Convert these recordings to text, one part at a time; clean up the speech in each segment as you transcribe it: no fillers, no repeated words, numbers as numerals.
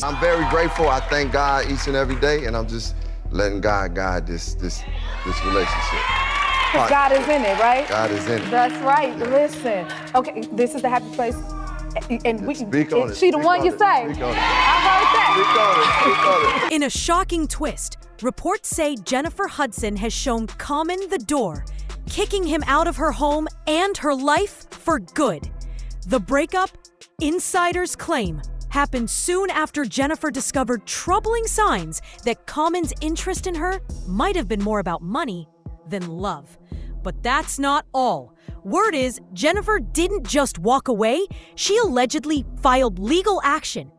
I'm very grateful. I thank God each and every day, and I'm just letting God guide this relationship. Because God is in it, right? God is in it. That's right. Yeah. Listen. Okay, this is the happy place. And we speak on it. She the one you say. Speak on it. I heard that. Speak on it. In a shocking twist, reports say Janifer Hudson has shown Common the door, kicking him out of her home and her life for good. The breakup, insiders claim, happened soon after Janifer discovered troubling signs that Common's interest in her might have been more about money than love. But that's not all. Word is, Janifer didn't just walk away, she allegedly filed legal action,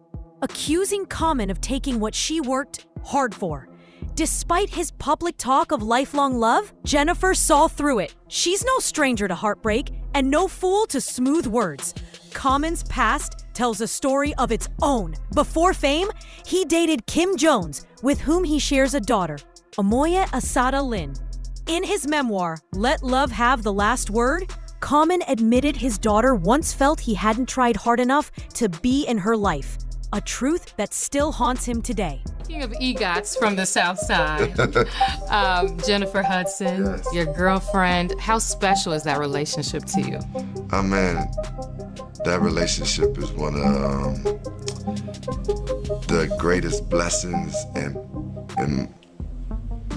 accusing Common of taking what she worked hard for. Despite his public talk of lifelong love, Janifer saw through it. She's no stranger to heartbreak and no fool to smooth words. Common's past tells a story of its own. Before fame, he dated Kim Jones, with whom he shares a daughter, Amoya Asada Lynn. In his memoir, Let Love Have the Last Word, Common admitted his daughter once felt he hadn't tried hard enough to be in her life, a truth that still haunts him today. Speaking of EGOTs from the South Side, Janifer Hudson, yes. Your girlfriend, how special is that relationship to you? Oh man, that relationship is one of the greatest blessings and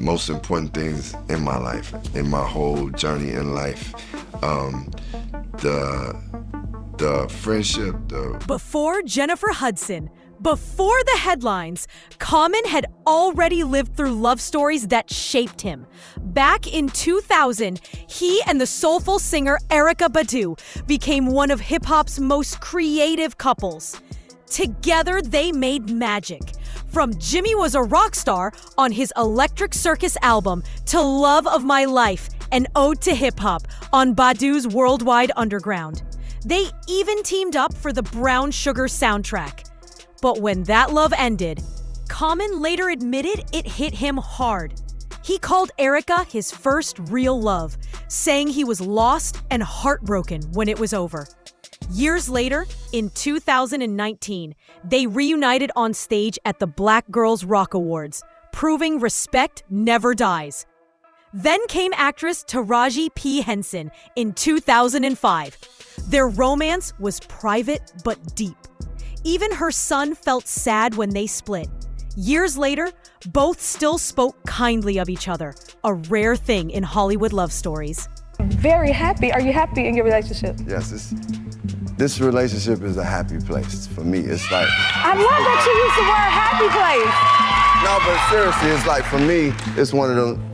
most important things in my life, in my whole journey in life. The friendship, Before Janifer Hudson, before the headlines, Common had already lived through love stories that shaped him. Back in 2000, he and the soulful singer Erykah Badu became one of hip-hop's most creative couples. Together, they made magic. From Jimmy Was a Rock Star on his Electric Circus album to Love of My Life, an ode to hip-hop on Badu's Worldwide Underground. They even teamed up for the Brown Sugar soundtrack. But when that love ended, Common later admitted it hit him hard. He called Erykah his first real love, saying he was lost and heartbroken when it was over. Years later, in 2019, they reunited on stage at the Black Girls Rock Awards, proving respect never dies. Then came actress Taraji P. Henson in 2005. Their romance was private but deep. Even her son felt sad when they split. Years later, both still spoke kindly of each other, a rare thing in Hollywood love stories. Very happy. Are you happy in your relationship? Yes, this relationship is a happy place for me. It's like... I love that you use the word happy place. No, but seriously, it's like for me, it's one of them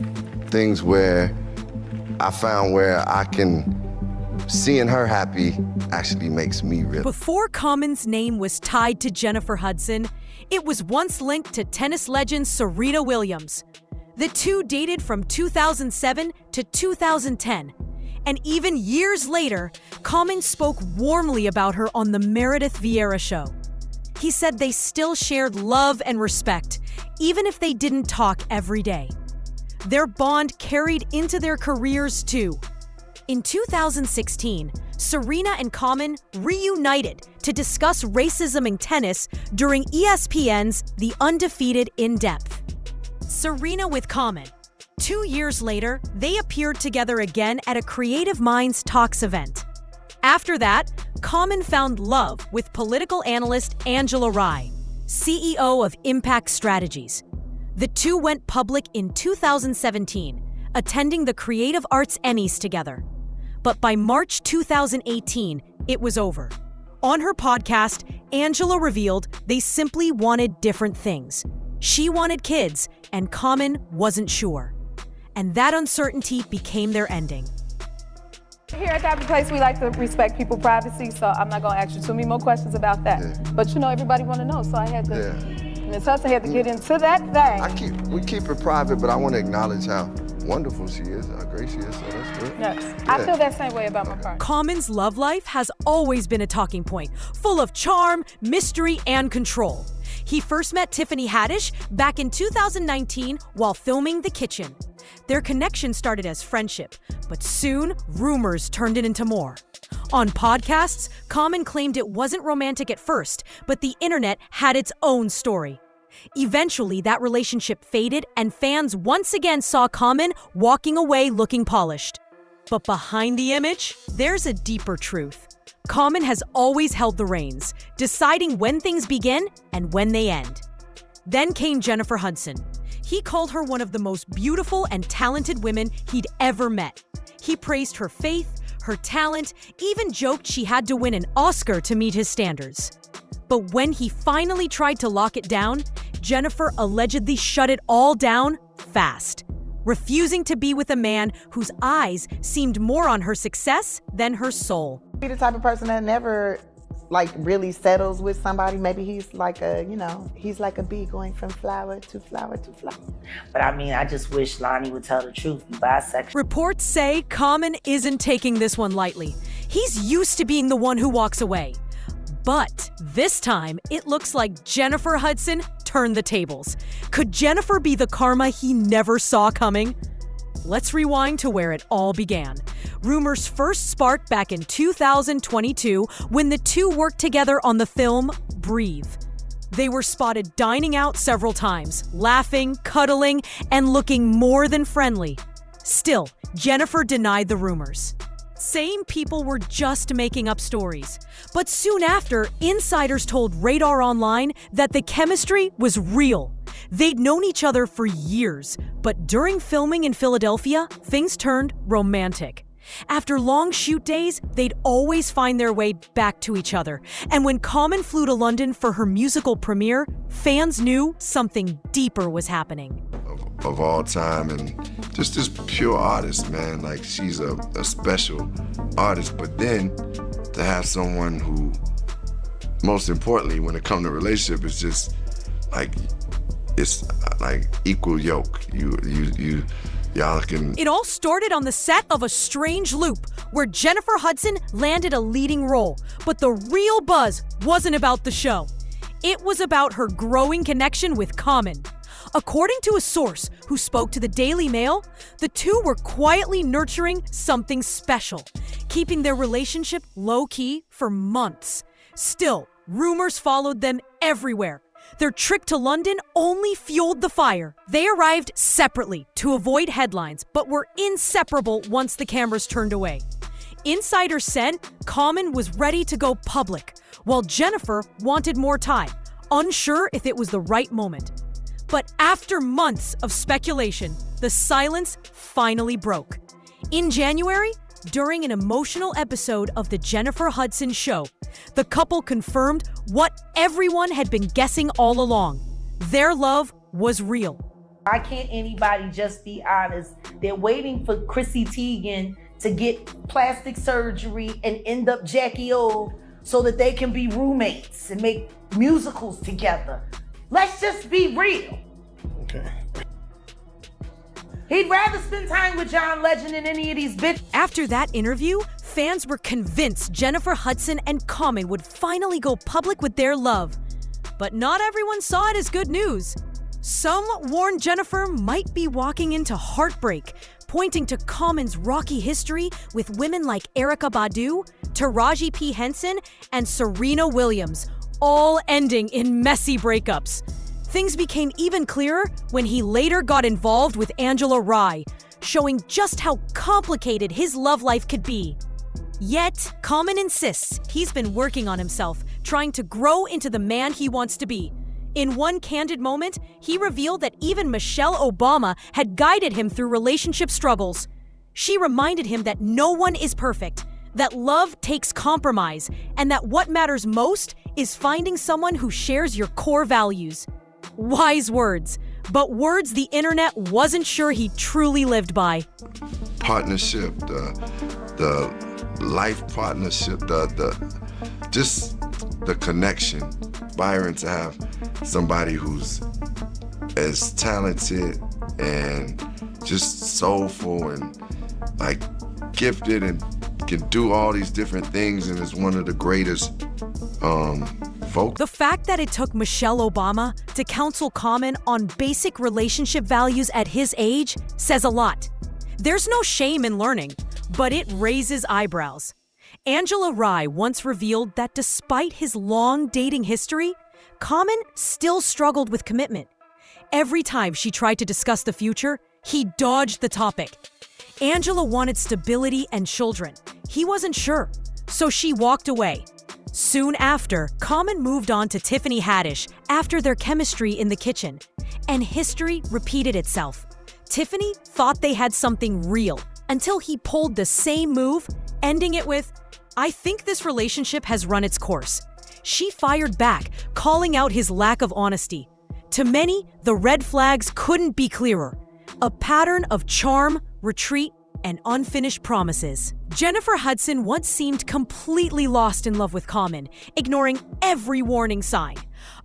things where I found where I can... Seeing her happy actually makes me real. Before Common's name was tied to Janifer Hudson, it was once linked to tennis legend Serena Williams. The two dated from 2007 to 2010. And even years later, Common spoke warmly about her on the Meredith Vieira show. He said they still shared love and respect, even if they didn't talk every day. Their bond carried into their careers too. In 2016, Serena and Common reunited to discuss racism in tennis during ESPN's The Undefeated In-Depth. Serena with Common. 2 years later, they appeared together again at a Creative Minds Talks event. After that, Common found love with political analyst Angela Rye, CEO of Impact Strategies. The two went public in 2017, attending the Creative Arts Emmys together. But by March 2018, it was over. On her podcast, Angela revealed they simply wanted different things. She wanted kids, and Common wasn't sure. And that uncertainty became their ending. Here at Happy Place, we like to respect people's privacy, so I'm not going to ask you too many more questions about that. Yeah. But you know, everybody want to know, so I had to... Yeah. Ms. Hudson had to get into that thing. We keep it private, but I want to acknowledge how wonderful she is, how great she is, so that's good. Yes, yeah. I feel that same way about my partner. Common's love life has always been a talking point, full of charm, mystery, and control. He first met Tiffany Haddish back in 2019 while filming The Kitchen. Their connection started as friendship, but soon rumors turned it into more. On podcasts, Common claimed it wasn't romantic at first, but the internet had its own story. Eventually, that relationship faded, and fans once again saw Common walking away looking polished. But behind the image, there's a deeper truth. Common has always held the reins, deciding when things begin and when they end. Then came Janifer Hudson. He called her one of the most beautiful and talented women he'd ever met. He praised her faith, her talent, even joked she had to win an Oscar to meet his standards. But when he finally tried to lock it down, Janifer allegedly shut it all down fast, refusing to be with a man whose eyes seemed more on her success than her soul. Be the type of person that never really settles with somebody. Maybe he's like he's like a bee going from flower to flower to flower. But I mean, I just wish Lonnie would tell the truth. Be bisexual. Reports say Common isn't taking this one lightly. He's used to being the one who walks away. But this time, it looks like Janifer Hudson turned the tables. Could Janifer be the karma he never saw coming? Let's rewind to where it all began. Rumors first sparked back in 2022 when the two worked together on the film Breathe. They were spotted dining out several times, laughing, cuddling, and looking more than friendly. Still, Janifer denied the rumors, saying people were just making up stories. But soon after, insiders told Radar Online that the chemistry was real. They'd known each other for years, but during filming in Philadelphia, things turned romantic. After long shoot days, they'd always find their way back to each other. And when Common flew to London for her musical premiere, fans knew something deeper was happening. Of all time, and just this pure artist, man. Like, she's a special artist, but then to have someone who, most importantly, when it comes to relationship, is just like, it's like equal yoke. Y'all can... It all started on the set of A Strange Loop, where Janifer Hudson landed a leading role. But the real buzz wasn't about the show. It was about her growing connection with Common. According to a source who spoke to the Daily Mail, the two were quietly nurturing something special, keeping their relationship low-key for months. Still, rumors followed them everywhere. Their trip to London only fueled the fire. They arrived separately to avoid headlines, but were inseparable once the cameras turned away. Insiders said Common was ready to go public, while Janifer wanted more time, unsure if it was the right moment. But after months of speculation, the silence finally broke. In January, during an emotional episode of the Janifer Hudson Show, the couple confirmed what everyone had been guessing all along. Their love was real. Why can't anybody just be honest? They're waiting for Chrissy Teigen to get plastic surgery and end up Jackie O so that they can be roommates and make musicals together. Let's just be real. Okay. He'd rather spend time with John Legend than any of these bitches. After that interview, fans were convinced Janifer Hudson and Common would finally go public with their love. But not everyone saw it as good news. Some warned Janifer might be walking into heartbreak, pointing to Common's rocky history with women like Erykah Badu, Taraji P. Henson, and Serena Williams, all ending in messy breakups. Things became even clearer when he later got involved with Angela Rye, showing just how complicated his love life could be. Yet, Common insists he's been working on himself, trying to grow into the man he wants to be. In one candid moment, he revealed that even Michelle Obama had guided him through relationship struggles. She reminded him that no one is perfect, that love takes compromise, and that what matters most is finding someone who shares your core values. Wise words, but words the internet wasn't sure he truly lived by. Partnership, the life partnership, just the connection. Byron, to have somebody who's as talented and just soulful and like gifted and can do all these different things and is one of the greatest vocal. The fact that it took Michelle Obama to counsel Common on basic relationship values at his age says a lot. There's no shame in learning, but it raises eyebrows. Angela Rye once revealed that despite his long dating history, Common still struggled with commitment. Every time she tried to discuss the future, he dodged the topic. Angela wanted stability and children. He wasn't sure, so she walked away. Soon after, Common moved on to Tiffany Haddish after their chemistry in the kitchen. And history repeated itself. Tiffany thought they had something real until he pulled the same move, ending it with, "I think this relationship has run its course." She fired back, calling out his lack of honesty. To many, the red flags couldn't be clearer. A pattern of charm, retreat, and unfinished promises. Janifer Hudson once seemed completely lost in love with Common, ignoring every warning sign.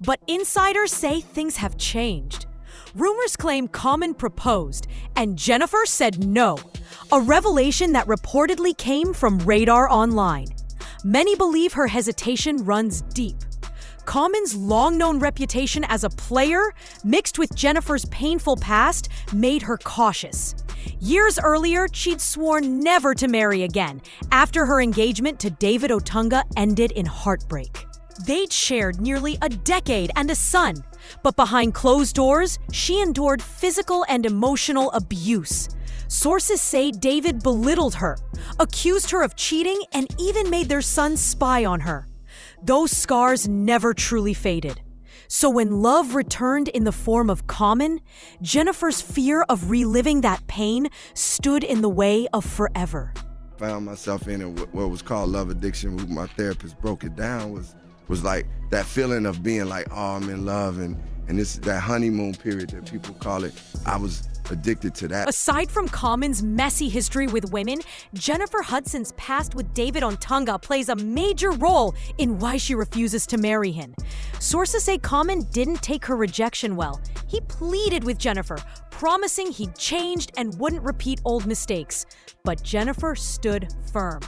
But insiders say things have changed. Rumors claim Common proposed, and Janifer said no, a revelation that reportedly came from Radar Online. Many believe her hesitation runs deep. Common's long-known reputation as a player, mixed with Jennifer's painful past, made her cautious. Years earlier, she'd sworn never to marry again, after her engagement to David Otunga ended in heartbreak. They'd shared nearly a decade and a son, but behind closed doors, she endured physical and emotional abuse. Sources say David belittled her, accused her of cheating, and even made their son spy on her. Those scars never truly faded. So when love returned in the form of Common, Jennifer's fear of reliving that pain stood in the way of forever. Found myself in what was called love addiction. My therapist broke it down, was like that feeling of being like, oh, I'm in love, and this that honeymoon period that people call it. I was addicted to that. Aside from Common's messy history with women, Jennifer Hudson's past with David Otunga plays a major role in why she refuses to marry him. Sources say Common didn't take her rejection well. He pleaded with Jennifer, promising he'd changed and wouldn't repeat old mistakes. But Jennifer stood firm.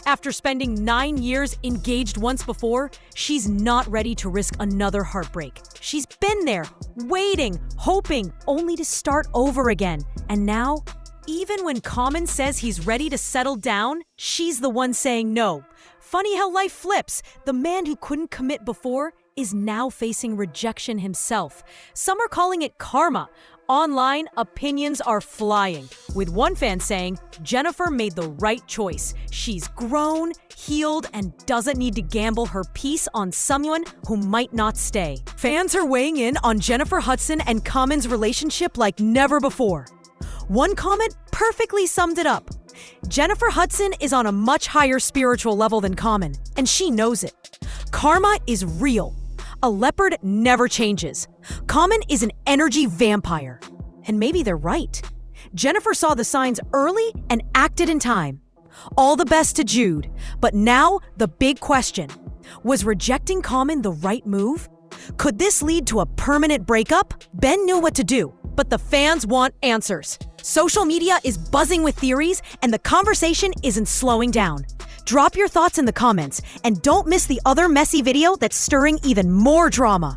After spending 9 years engaged once before, she's not ready to risk another heartbreak. She's been there, waiting, hoping, only to start over again. And now, even when Common says he's ready to settle down, she's the one saying no. Funny how life flips. The man who couldn't commit before is now facing rejection himself. Some are calling it karma. Online, opinions are flying, with one fan saying Jennifer made the right choice. She's grown, healed, and doesn't need to gamble her peace on someone who might not stay. Fans are weighing in on Jennifer Hudson and Common's relationship like never before. One comment perfectly summed it up. Jennifer Hudson is on a much higher spiritual level than Common, and she knows it. Karma is real. A leopard never changes. Common is an energy vampire. And maybe they're right. Jennifer saw the signs early and acted in time. All the best to Jude. But now, the big question. Was rejecting Common the right move? Could this lead to a permanent breakup? Ben knew what to do, but the fans want answers. Social media is buzzing with theories, and the conversation isn't slowing down. Drop your thoughts in the comments, and don't miss the other messy video that's stirring even more drama.